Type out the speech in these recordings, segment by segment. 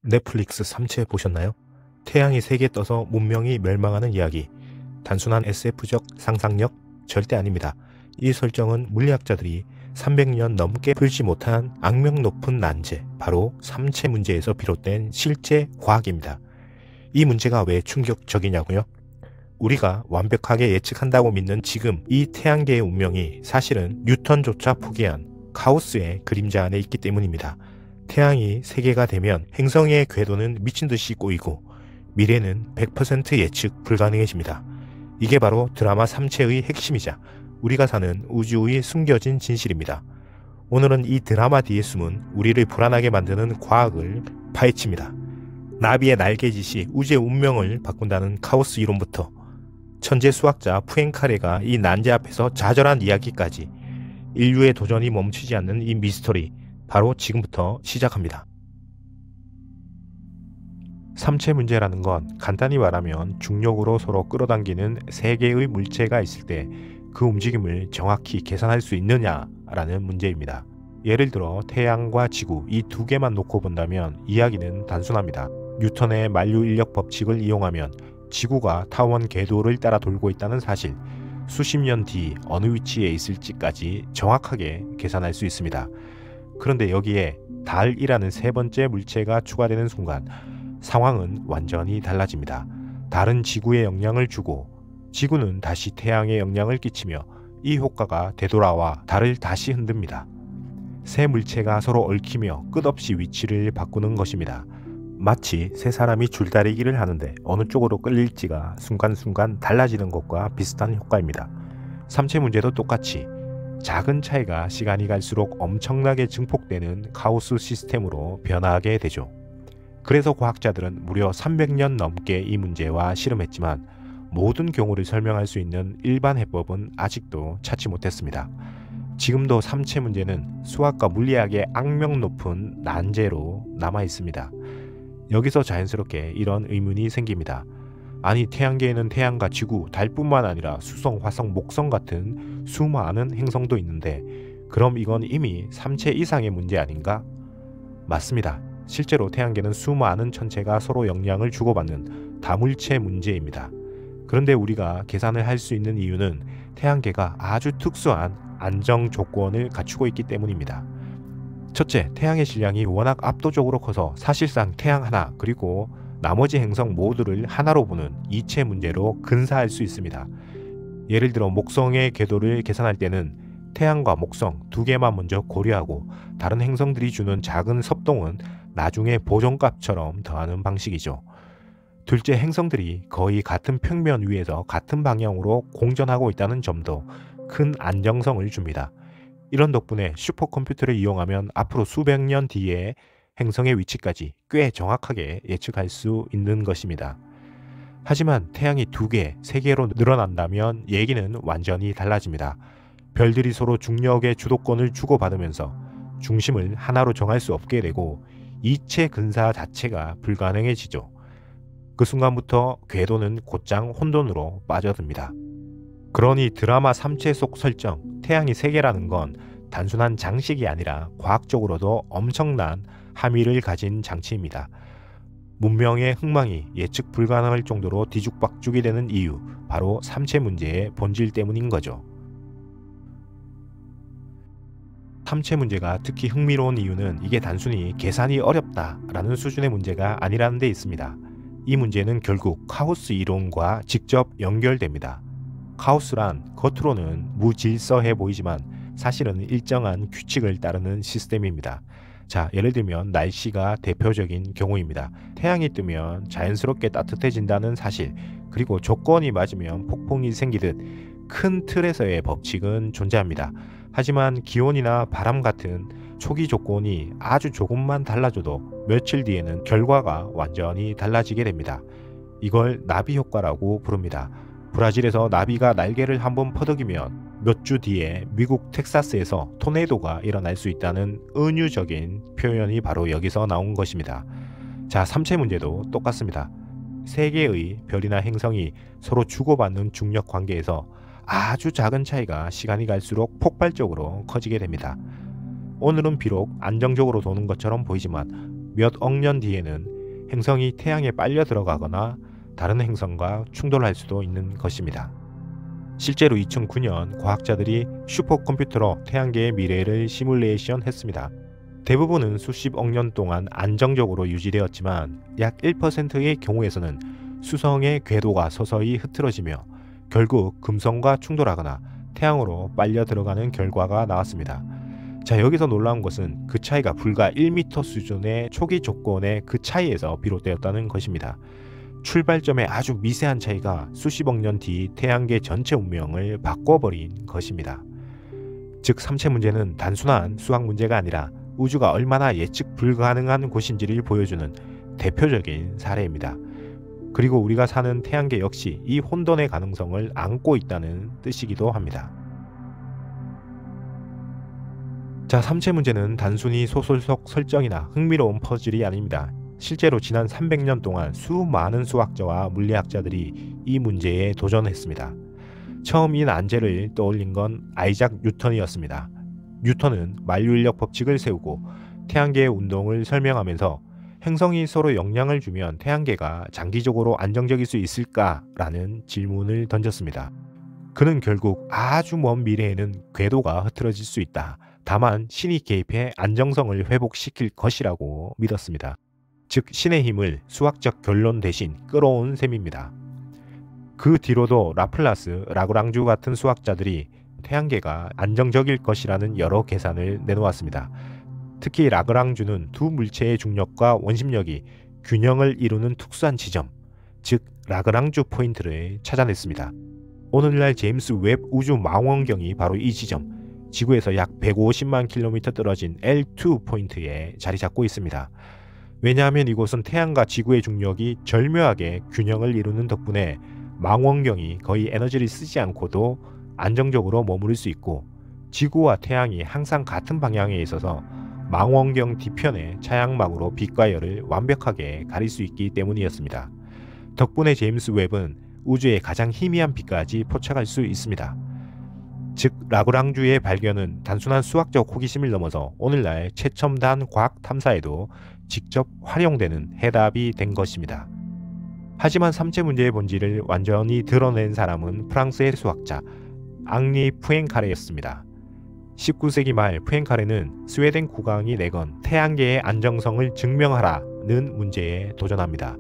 넷플릭스 삼체 보셨나요? 태양이 3개 떠서 문명이 멸망하는 이야기. 단순한 SF적 상상력? 절대 아닙니다. 이 설정은 물리학자들이 300년 넘게 풀지 못한 악명 높은 난제, 바로 삼체 문제에서 비롯된 실제 과학입니다. 이 문제가 왜 충격적이냐고요? 우리가 완벽하게 예측한다고 믿는 지금 이 태양계의 운명이 사실은 뉴턴조차 포기한 카오스의 그림자 안에 있기 때문입니다. 태양이 3개가 되면 행성의 궤도는 미친듯이 꼬이고 미래는 100% 예측 불가능해집니다. 이게 바로 드라마 삼체의 핵심이자 우리가 사는 우주의 숨겨진 진실입니다. 오늘은 이 드라마 뒤에 숨은 우리를 불안하게 만드는 과학을 파헤칩니다. 나비의 날개짓이 우주의 운명을 바꾼다는 카오스 이론부터 천재 수학자 푸엔카레가 이 난제 앞에서 좌절한 이야기까지, 인류의 도전이 멈추지 않는 이 미스터리, 바로 지금부터 시작합니다. 삼체 문제라는 건 간단히 말하면 중력으로 서로 끌어당기는 3개의 물체가 있을 때 그 움직임을 정확히 계산할 수 있느냐라는 문제입니다. 예를 들어 태양과 지구 이 2개만 놓고 본다면 이야기는 단순합니다. 뉴턴의 만류인력 법칙을 이용하면 지구가 타원 궤도를 따라 돌고 있다는 사실, 수십 년 뒤 어느 위치에 있을지까지 정확하게 계산할 수 있습니다. 그런데 여기에 달이라는 3번째 물체가 추가되는 순간 상황은 완전히 달라집니다. 달은 지구에 영향을 주고 지구는 다시 태양에 영향을 끼치며 이 효과가 되돌아와 달을 다시 흔듭니다. 세 물체가 서로 얽히며 끝없이 위치를 바꾸는 것입니다. 마치 세 사람이 줄다리기를 하는데 어느 쪽으로 끌릴지가 순간순간 달라지는 것과 비슷한 효과입니다. 삼체 문제도 똑같이 작은 차이가 시간이 갈수록 엄청나게 증폭되는 카오스 시스템으로 변화하게 되죠. 그래서 과학자들은 무려 300년 넘게 이 문제와 씨름했지만 모든 경우를 설명할 수 있는 일반 해법은 아직도 찾지 못했습니다. 지금도 삼체 문제는 수학과 물리학의 악명 높은 난제로 남아 있습니다. 여기서 자연스럽게 이런 의문이 생깁니다. 아니, 태양계에는 태양과 지구, 달뿐만 아니라 수성, 화성, 목성 같은 수많은 행성도 있는데 그럼 이건 이미 삼체 이상의 문제 아닌가? 맞습니다. 실제로 태양계는 수많은 천체가 서로 영향을 주고받는 다물체 문제입니다. 그런데 우리가 계산을 할 수 있는 이유는 태양계가 아주 특수한 안정 조건을 갖추고 있기 때문입니다. 첫째, 태양의 질량이 워낙 압도적으로 커서 사실상 태양 하나 그리고 나머지 행성 모두를 하나로 보는 이체 문제로 근사할 수 있습니다. 예를 들어 목성의 궤도를 계산할 때는 태양과 목성 2개만 먼저 고려하고 다른 행성들이 주는 작은 섭동은 나중에 보존값처럼 더하는 방식이죠. 둘째, 행성들이 거의 같은 평면 위에서 같은 방향으로 공전하고 있다는 점도 큰 안정성을 줍니다. 이런 덕분에 슈퍼컴퓨터를 이용하면 앞으로 수백 년 뒤에 행성의 위치까지 꽤 정확하게 예측할 수 있는 것입니다. 하지만 태양이 2개, 3개로 늘어난다면 얘기는 완전히 달라집니다. 별들이 서로 중력의 주도권을 주고받으면서 중심을 하나로 정할 수 없게 되고 이체 근사 자체가 불가능해지죠. 그 순간부터 궤도는 곧장 혼돈으로 빠져듭니다. 그러니 드라마 삼체 속 설정, 태양이 3개라는 건 단순한 장식이 아니라 과학적으로도 엄청난 함의를 가진 장치입니다. 문명의 흥망이 예측 불가능할 정도로 뒤죽박죽이 되는 이유, 바로 삼체 문제의 본질 때문인 거죠. 삼체 문제가 특히 흥미로운 이유는 이게 단순히 계산이 어렵다라는 수준의 문제가 아니라는 데 있습니다. 이 문제는 결국 카오스 이론과 직접 연결됩니다. 카오스란 겉으로는 무질서해 보이지만 사실은 일정한 규칙을 따르는 시스템입니다. 자, 예를 들면 날씨가 대표적인 경우입니다. 태양이 뜨면 자연스럽게 따뜻해진다는 사실, 그리고 조건이 맞으면 폭풍이 생기듯 큰 틀에서의 법칙은 존재합니다. 하지만 기온이나 바람 같은 초기 조건이 아주 조금만 달라져도 며칠 뒤에는 결과가 완전히 달라지게 됩니다. 이걸 나비 효과라고 부릅니다. 브라질에서 나비가 날개를 한번 퍼덕이면 몇 주 뒤에 미국 텍사스에서 토네이도가 일어날 수 있다는 은유적인 표현이 바로 여기서 나온 것입니다. 자, 삼체 문제도 똑같습니다. 3개의 별이나 행성이 서로 주고받는 중력 관계에서 아주 작은 차이가 시간이 갈수록 폭발적으로 커지게 됩니다. 오늘은 비록 안정적으로 도는 것처럼 보이지만 몇 억 년 뒤에는 행성이 태양에 빨려 들어가거나 다른 행성과 충돌할 수도 있는 것입니다. 실제로 2009년 과학자들이 슈퍼컴퓨터로 태양계의 미래를 시뮬레이션 했습니다. 대부분은 수십억 년 동안 안정적으로 유지되었지만 약 1%의 경우에서는 수성의 궤도가 서서히 흐트러지며 결국 금성과 충돌하거나 태양으로 빨려 들어가는 결과가 나왔습니다. 자, 여기서 놀라운 것은 그 차이가 불과 1m 수준의 초기 조건의 그 차이에서 비롯되었다는 것입니다. 출발점의 아주 미세한 차이가 수십억 년 뒤 태양계 전체 운명을 바꿔버린 것입니다. 즉, 삼체 문제는 단순한 수학 문제가 아니라 우주가 얼마나 예측 불가능한 곳인지를 보여주는 대표적인 사례입니다. 그리고 우리가 사는 태양계 역시 이 혼돈의 가능성을 안고 있다는 뜻이기도 합니다. 자, 삼체 문제는 단순히 소설 속 설정이나 흥미로운 퍼즐이 아닙니다. 실제로 지난 300년 동안 수많은 수학자와 물리학자들이 이 문제에 도전했습니다. 처음 이 난제를 떠올린 건 아이작 뉴턴이었습니다. 뉴턴은 만류인력 법칙을 세우고 태양계의 운동을 설명하면서 행성이 서로 영향을 주면 태양계가 장기적으로 안정적일 수 있을까라는 질문을 던졌습니다. 그는 결국 아주 먼 미래에는 궤도가 흐트러질 수 있다. 다만 신이 개입해 안정성을 회복시킬 것이라고 믿었습니다. 즉, 신의 힘을 수학적 결론 대신 끌어온 셈입니다. 그 뒤로도 라플라스, 라그랑주 같은 수학자들이 태양계가 안정적일 것이라는 여러 계산을 내놓았습니다. 특히 라그랑주는 두 물체의 중력과 원심력이 균형을 이루는 특수한 지점, 즉 라그랑주 포인트를 찾아냈습니다. 오늘날 제임스 웹 우주 망원경이 바로 이 지점, 지구에서 약 150만 킬로미터 떨어진 L2 포인트에 자리 잡고 있습니다. 왜냐하면 이곳은 태양과 지구의 중력이 절묘하게 균형을 이루는 덕분에 망원경이 거의 에너지를 쓰지 않고도 안정적으로 머무를 수 있고, 지구와 태양이 항상 같은 방향에 있어서 망원경 뒤편의 차양막으로 빛과 열을 완벽하게 가릴 수 있기 때문이었습니다. 덕분에 제임스 웹은 우주의 가장 희미한 빛까지 포착할 수 있습니다. 즉, 라그랑주의 발견은 단순한 수학적 호기심을 넘어서 오늘날 최첨단 과학 탐사에도 직접 활용되는 해답이 된 것입니다. 하지만 삼체 문제의 본질을 완전히 드러낸 사람은 프랑스의 수학자 앙리 푸엥카레였습니다. 19세기 말 푸엥카레는 스웨덴 국왕이 내건 태양계의 안정성을 증명하라는 문제에 도전합니다.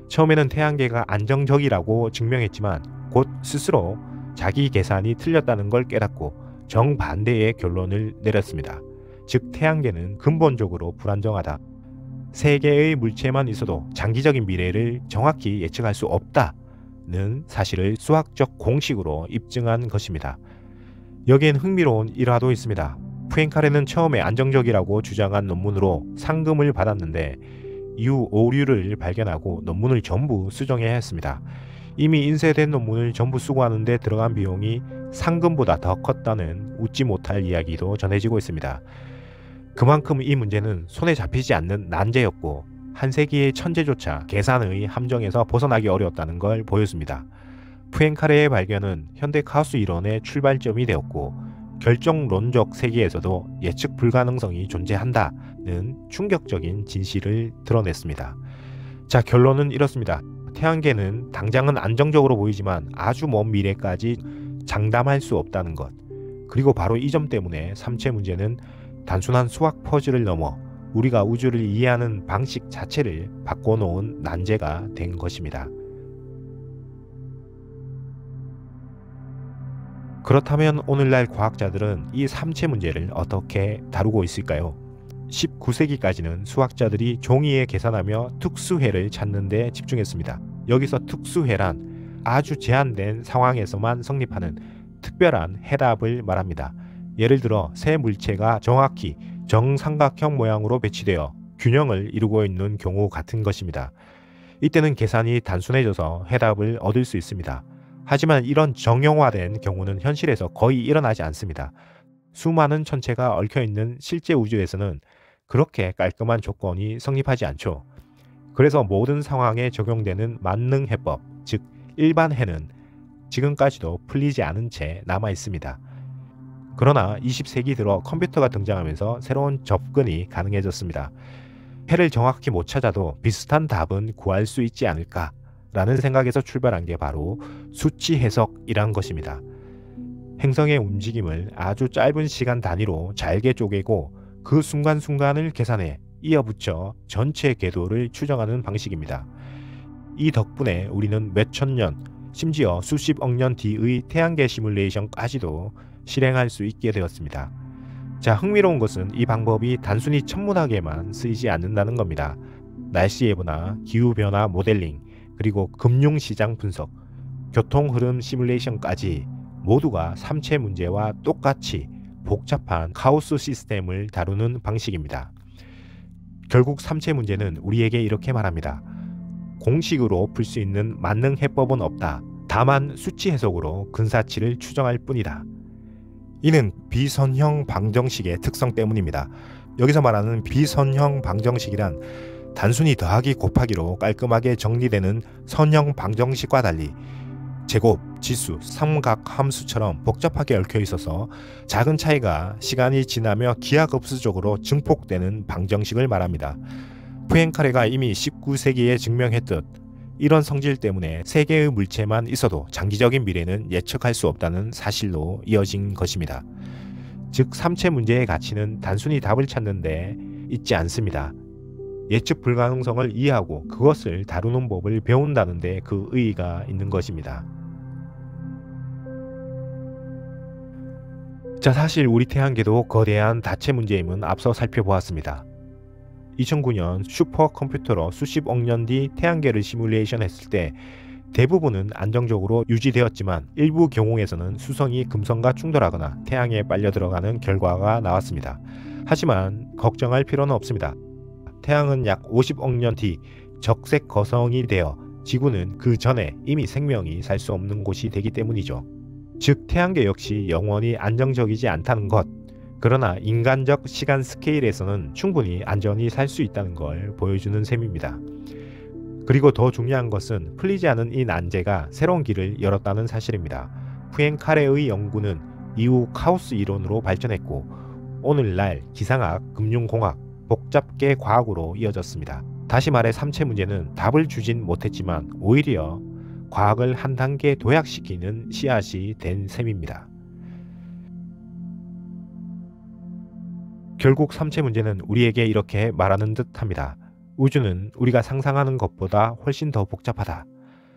처음에는 태양계가 안정적이라고 증명했지만 곧 스스로 자기 계산이 틀렸다는 걸 깨닫고 정반대의 결론을 내렸습니다. 즉, 태양계는 근본적으로 불안정하다. 세 개의 물체만 있어도 장기적인 미래를 정확히 예측할 수 없다는 사실을 수학적 공식으로 입증한 것입니다. 여기엔 흥미로운 일화도 있습니다. 푸엥카레는 처음에 안정적이라고 주장한 논문으로 상금을 받았는데 이후 오류를 발견하고 논문을 전부 수정해야 했습니다. 이미 인쇄된 논문을 전부 수거하는데 들어간 비용이 상금보다 더 컸다는 웃지 못할 이야기도 전해지고 있습니다. 그만큼 이 문제는 손에 잡히지 않는 난제였고 한 세기의 천재조차 계산의 함정에서 벗어나기 어려웠다는 걸 보여줍니다. 푸엥카레의 발견은 현대 카오스 이론의 출발점이 되었고 결정론적 세계에서도 예측 불가능성이 존재한다는 충격적인 진실을 드러냈습니다. 자, 결론은 이렇습니다. 태양계는 당장은 안정적으로 보이지만 아주 먼 미래까지 장담할 수 없다는 것. 그리고 바로 이 점 때문에 삼체 문제는 단순한 수학 퍼즐을 넘어 우리가 우주를 이해하는 방식 자체를 바꿔놓은 난제가 된 것입니다. 그렇다면 오늘날 과학자들은 이 삼체 문제를 어떻게 다루고 있을까요? 19세기까지는 수학자들이 종이에 계산하며 특수해를 찾는 데 집중했습니다. 여기서 특수해란 아주 제한된 상황에서만 성립하는 특별한 해답을 말합니다. 예를 들어 새 물체가 정확히 정삼각형 모양으로 배치되어 균형을 이루고 있는 경우 같은 것입니다. 이때는 계산이 단순해져서 해답을 얻을 수 있습니다. 하지만 이런 정형화된 경우는 현실에서 거의 일어나지 않습니다. 수많은 천체가 얽혀있는 실제 우주에서는 그렇게 깔끔한 조건이 성립하지 않죠. 그래서 모든 상황에 적용되는 만능 해법, 즉 일반 해는 지금까지도 풀리지 않은 채 남아 있습니다. 그러나 20세기 들어 컴퓨터가 등장하면서 새로운 접근이 가능해졌습니다. 해를 정확히 못 찾아도 비슷한 답은 구할 수 있지 않을까라는 생각에서 출발한 게 바로 수치 해석이란 것입니다. 행성의 움직임을 아주 짧은 시간 단위로 잘게 쪼개고 그 순간순간을 계산해 이어붙여 전체 궤도를 추정하는 방식입니다. 이 덕분에 우리는 몇천 년, 심지어 수십억 년 뒤의 태양계 시뮬레이션까지도 실행할 수 있게 되었습니다. 자, 흥미로운 것은 이 방법이 단순히 천문학에만 쓰이지 않는다는 겁니다. 날씨 예보나 기후변화 모델링, 그리고 금융시장 분석, 교통흐름 시뮬레이션까지 모두가 삼체 문제와 똑같이 복잡한 카오스 시스템을 다루는 방식입니다. 결국 삼체 문제는 우리에게 이렇게 말합니다. 공식으로 풀 수 있는 만능 해법은 없다. 다만 수치 해석으로 근사치를 추정할 뿐이다. 이는 비선형 방정식의 특성 때문입니다. 여기서 말하는 비선형 방정식이란 단순히 더하기 곱하기로 깔끔하게 정리되는 선형 방정식과 달리 제곱, 지수, 삼각 함수처럼 복잡하게 얽혀 있어서 작은 차이가 시간이 지나며 기하급수적으로 증폭되는 방정식을 말합니다. 푸엥카레가 이미 19세기에 증명했듯 이런 성질 때문에 세 개의 물체만 있어도 장기적인 미래는 예측할 수 없다는 사실로 이어진 것입니다. 즉 삼체 문제의 가치는 단순히 답을 찾는 데 있지 않습니다. 예측 불가능성을 이해하고 그것을 다루는 법을 배운다는 데 그 의의가 있는 것입니다. 자, 사실 우리 태양계도 거대한 다체 문제임은 앞서 살펴보았습니다. 2009년 슈퍼컴퓨터로 수십억 년 뒤 태양계를 시뮬레이션 했을 때 대부분은 안정적으로 유지되었지만 일부 경우에서는 수성이 금성과 충돌하거나 태양에 빨려 들어가는 결과가 나왔습니다. 하지만 걱정할 필요는 없습니다. 태양은 약 50억 년 뒤 적색 거성이 되어 지구는 그 전에 이미 생명이 살 수 없는 곳이 되기 때문이죠. 즉 태양계 역시 영원히 안정적이지 않다는 것, 그러나 인간적 시간 스케일에서는 충분히 안전히 살 수 있다는 걸 보여주는 셈입니다. 그리고 더 중요한 것은 풀리지 않은 이 난제가 새로운 길을 열었다는 사실입니다. 푸엥카레의 연구는 이후 카오스 이론으로 발전했고 오늘날 기상학, 금융공학, 복잡계 과학으로 이어졌습니다. 다시 말해 삼체 문제는 답을 주진 못했지만 오히려 과학을 한 단계 도약시키는 씨앗이 된 셈입니다. 결국 삼체 문제는 우리에게 이렇게 말하는 듯합니다. 우주는 우리가 상상하는 것보다 훨씬 더 복잡하다.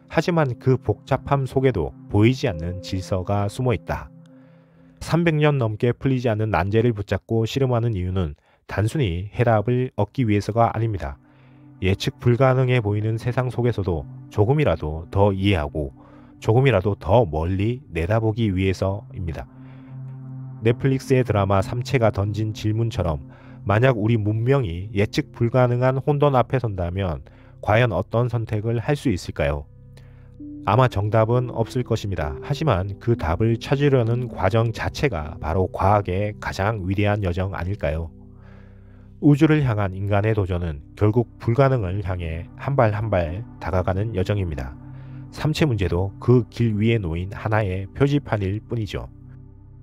하지만 그 복잡함 속에도 보이지 않는 질서가 숨어 있다. 300년 넘게 풀리지 않는 난제를 붙잡고 씨름하는 이유는 단순히 해답을 얻기 위해서가 아닙니다. 예측 불가능해 보이는 세상 속에서도 조금이라도 더 이해하고 조금이라도 더 멀리 내다보기 위해서입니다. 넷플릭스의 드라마 삼체가 던진 질문처럼 만약 우리 문명이 예측 불가능한 혼돈 앞에 선다면 과연 어떤 선택을 할 수 있을까요? 아마 정답은 없을 것입니다. 하지만 그 답을 찾으려는 과정 자체가 바로 과학의 가장 위대한 여정 아닐까요? 우주를 향한 인간의 도전은 결국 불가능을 향해 한 발 한 발 다가가는 여정입니다. 삼체 문제도 그 길 위에 놓인 하나의 표지판일 뿐이죠.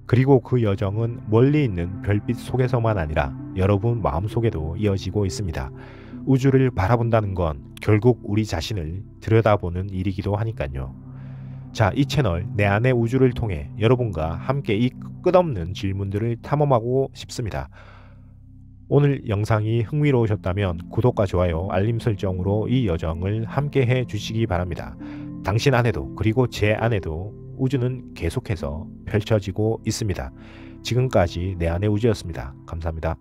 그리고 그 여정은 멀리 있는 별빛 속에서만 아니라 여러분 마음속에도 이어지고 있습니다. 우주를 바라본다는 건 결국 우리 자신을 들여다보는 일이기도 하니까요. 자, 이 채널 내 안의 우주를 통해 여러분과 함께 이 끝없는 질문들을 탐험하고 싶습니다. 오늘 영상이 흥미로우셨다면 구독과 좋아요, 알림 설정으로 이 여정을 함께 해 주시기 바랍니다. 당신 안에도 그리고 제 안에도 우주는 계속해서 펼쳐지고 있습니다. 지금까지 내 안의 우주였습니다. 감사합니다.